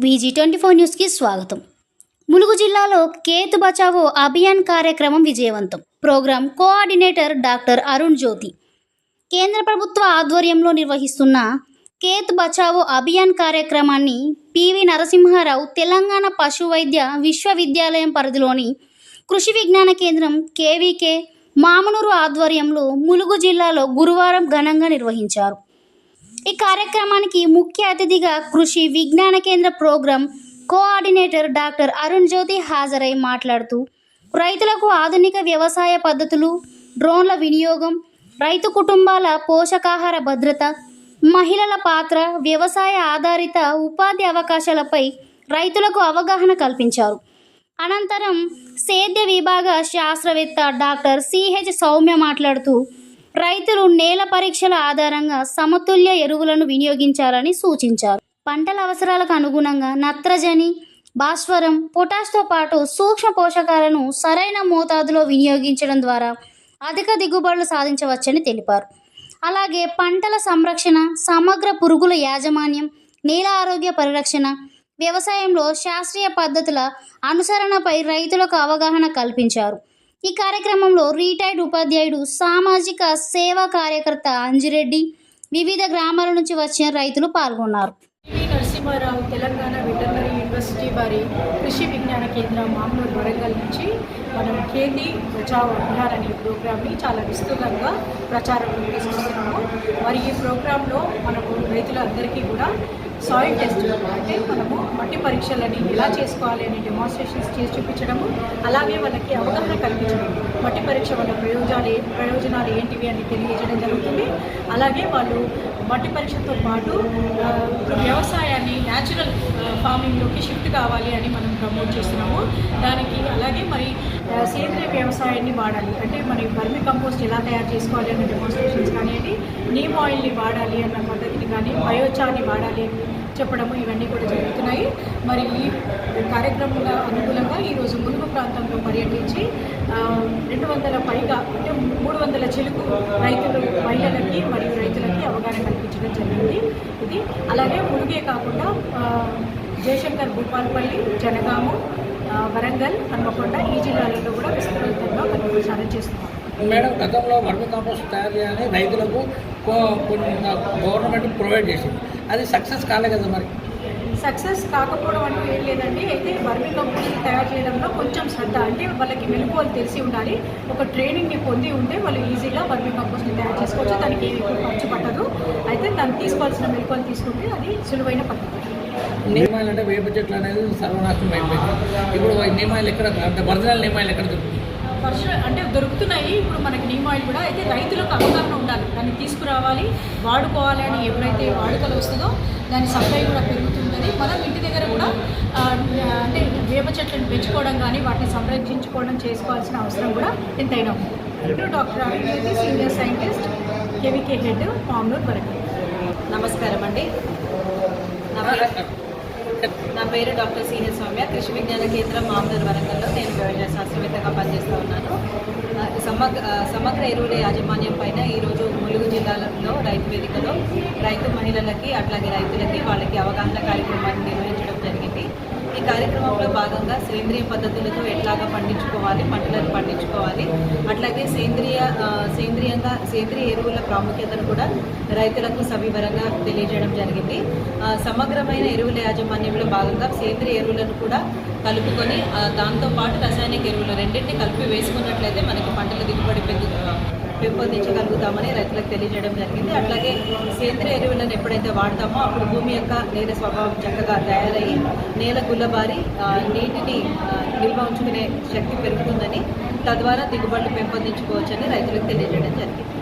BG24 న్యూస్కి స్వాగతం. ములుగు జిల్లాలో కేత్ బచావో అభియాన్ కార్యక్రమం విజయవంతం. ప్రోగ్రాం కోఆర్డినేటర్ డాక్టర్ అరుణ్ జ్యోతి. కేంద్ర ప్రభుత్వ ఆధ్వర్యంలో నిర్వహిస్తున్న కేత్ బచావో అభియాన్ కార్యక్రమాన్ని పివి నరసింహారావు తెలంగాణ పశు వైద్య విశ్వవిద్యాలయం పరిధిలోని కృషి విజ్ఞాన కేంద్రం KVK మామనూరు ఆధ్వర్యంలో ములుగు జిల్లాలో గురువారం ఘనంగా నిర్వహించారు. ఈ కార్యక్రమానికి ముఖ్య అతిథిగా కృషి విజ్ఞాన కేంద్ర ప్రోగ్రాం కోఆర్డినేటర్ డాక్టర్ అరుణ్ జ్యోతి హాజరై మాట్లాడుతూ రైతులకు ఆధునిక వ్యవసాయ పద్ధతులు, డ్రోన్ల వినియోగం, రైతు కుటుంబాల పోషకాహార భద్రత, మహిళల పాత్ర, వ్యవసాయ ఆధారిత ఉపాధి అవకాశాలపై రైతులకు అవగాహన కల్పించారు. అనంతరం సేద్య విభాగ శాస్త్రవేత్త డాక్టర్ CH సౌమ్య మాట్లాడుతూ రైతులు నేల పరీక్షల ఆధారంగా సమతుల్య ఎరువులను వినియోగించాలని సూచించారు. పంటల అవసరాలకు అనుగుణంగా నత్రజని, భాస్వరం, పొటాష్తో పాటు సూక్ష్మ పోషకాలను సరైన మోతాదులో వినియోగించడం ద్వారా అధిక దిగుబడులు సాధించవచ్చని తెలిపారు. అలాగే పంటల సంరక్షణ, సమగ్ర పురుగుల యాజమాన్యం, నేల ఆరోగ్య పరిరక్షణ, వ్యవసాయంలో శాస్త్రీయ పద్ధతుల అనుసరణపై రైతులకు అవగాహన కల్పించారు. ఈ కార్యక్రమంలో రిటైర్డ్ ఉపాధ్యాయుడు, సామాజిక సేవా కార్యకర్త అంజిరెడ్డి, వివిధ గ్రామాల నుంచి వచ్చిన రైతులు పాల్గొన్నారు. నరసింహారావు తెలంగాణ వెటర్నరీ యూనివర్సిటీ వారి కృషి విజ్ఞాన కేంద్రం మామనూరు వరంగల్ నుంచి మనం కేత్ బచావో అభియాన్ అనే ప్రోగ్రామ్ని చాలా విస్తృతంగా ప్రచారం తీసుకుంటున్నాము. మరి ఈ ప్రోగ్రాంలో మనము రైతులందరికీ కూడా సాయిల్ టెస్ట్ అంటే మనము మట్టి పరీక్షలని ఎలా చేసుకోవాలి అనే డెమాన్స్ట్రేషన్స్ చేసి చూపించడము, అలాగే వాళ్ళకి అవగాహన కల్పించడం, మట్టి పరీక్ష వల్ల ప్రయోజనాలు ఏంటివి అని తెలియజేయడం జరుగుతుంది. అలాగే వాళ్ళు మట్టి పరీక్షతో పాటు వ్యవసాయాన్ని న్యాచురల్ ఫార్మింగ్లోకి షిఫ్ట్ కావాలి అని మనం ప్రమోట్ చేస్తున్నాము. దానికి అలాగే మరి సేంద్రీయ వ్యవసాయాన్ని వాడాలి అంటే మరి వర్మి కంపోస్ట్ ఎలా తయారు చేసుకోవాలి అనే డెమాన్స్ట్రేషన్స్ కానివ్వండి, నీమ్ ఆయిల్ని వాడాలి అన్న పద్ధతిని కానీ, బయోచార్ని వాడాలి చెప్పడము, ఇవన్నీ కూడా జరుగుతున్నాయి. మరి ఈ కార్యక్రమంలో అనుకూలంగా ఈరోజు ములుగు ప్రాంతంలో పర్యటించి 200 పైగా అంటే 300 చెలుకు రైతులు, మహిళలకి మరియు రైతులకి అవగాహన కల్పించడం జరిగింది. ఇది అలాగే ములుగే కాకుండా జయశంకర్, భూపాల్పల్లి, జనగాము, వరంగల్, హన్మకొండ ఈ జిల్లాలలో కూడా విస్తృతంగా ప్రచారం చేస్తున్నాం. మేడం, గతంలో వర్మి కాంపోస్ట్ తయారు చేయాలని రైతులకు గవర్నమెంట్ ప్రొవైడ్ చేసింది, అది సక్సెస్ కాలే కదా? మరి సక్సెస్ కాకపోవడం అంటూ ఏం లేదండి. అయితే వర్మి కంపోస్ట్ తయారు చేయడంలో కొంచెం శ్రద్ధ, అంటే వాళ్ళకి మెలకువలు తెలిసి ఉండాలి. ఒక ట్రైనింగ్ని పొంది ఉంటే వాళ్ళు ఈజీగా వర్మి కంపోస్ట్ని తయారు చేసుకోవచ్చు. దానికి ఏమి ఎక్కువ ఖర్చు పట్టదు. అయితే దాన్ని తీసుకోవాల్సిన మెలకువలు తీసుకుంటే అది సులువైన పద్ధతి. నియమాలు అంటే వేప చెట్లు అనేది సర్వనాశనం అయిపోయింది. ఇప్పుడు నియమాలు ఎక్కడ అంటే ఒరిజినల్ నియమాలు ఎక్కడ దొరుకుతుంది? అంటే దొరుకుతున్నాయి ఇప్పుడు మనకి నీమ్ ఆయిల్ కూడా. అయితే రైతులకు అవగాహన ఉండాలి, దాన్ని తీసుకురావాలి, వాడుకోవాలి అని ఎప్పుడైతే వాడుకలు వస్తుందో దాని సప్లై కూడా పెరుగుతుంటుంది. మనం ఇంటి దగ్గర కూడా అంటే వేప చెట్లను పెంచుకోవడం కానీ వాటిని సంరక్షించుకోవడం చేసుకోవాల్సిన అవసరం కూడా ఎంతైనా ఉంది. ఇప్పుడు doctor Arun Jyothi, senior scientist, KVK head, Mamnoor Warangal. నమస్కారం అండి. నా పేరు డాక్టర్ CH సౌమ్య, కృషి విజ్ఞాన కేంద్రం మామనూరు వరంగల్లో నేను వ్యవసాయ శాస్త్రవేత్తగా పనిచేస్తూ ఉన్నాను. సమగ్ర ఎరువుల యాజమాన్యం పైన ఈరోజు ములుగు జిల్లాలో రైతు వేదికలో రైతు మహిళలకి అట్లాగే రైతులకి వాళ్ళకి అవగాహన కార్యక్రమాన్ని నిర్వహించడం జరిగింది. ఈ కార్యక్రమంలో భాగంగా సేంద్రియ పద్ధతులతో ఎట్లాగా పండించుకోవాలి, పంటలను పండించుకోవాలి, అట్లాగే సేంద్రియ ఎరువుల ప్రాముఖ్యతను కూడా రైతులకు సవివరంగా తెలియజేయడం జరిగింది. సమగ్రమైన ఎరువుల యాజమాన్యంలో భాగంగా సేంద్రియ ఎరువులను కూడా కలుపుకొని దాంతోపాటు రసాయనిక ఎరువులు రెండింటిని కలిపి వేసుకున్నట్లయితే మనకి పంటల దిగుబడి పెంపొందించగలుగుతామని రైతులకు తెలియజేయడం జరిగింది. అట్లాగే సేంద్రియ ఎరువులను ఎప్పుడైతే వాడతామో అప్పుడు భూమి యొక్క నేల స్వభావం చక్కగా తయారయ్యి నేల గుల్లబారి నీటిని నిల్వ ఉంచుకునే శక్తి పెరుగుతుందని, తద్వారా దిగుబడులు పెంపొందించుకోవచ్చని రైతులకు తెలియజేయడం జరిగింది.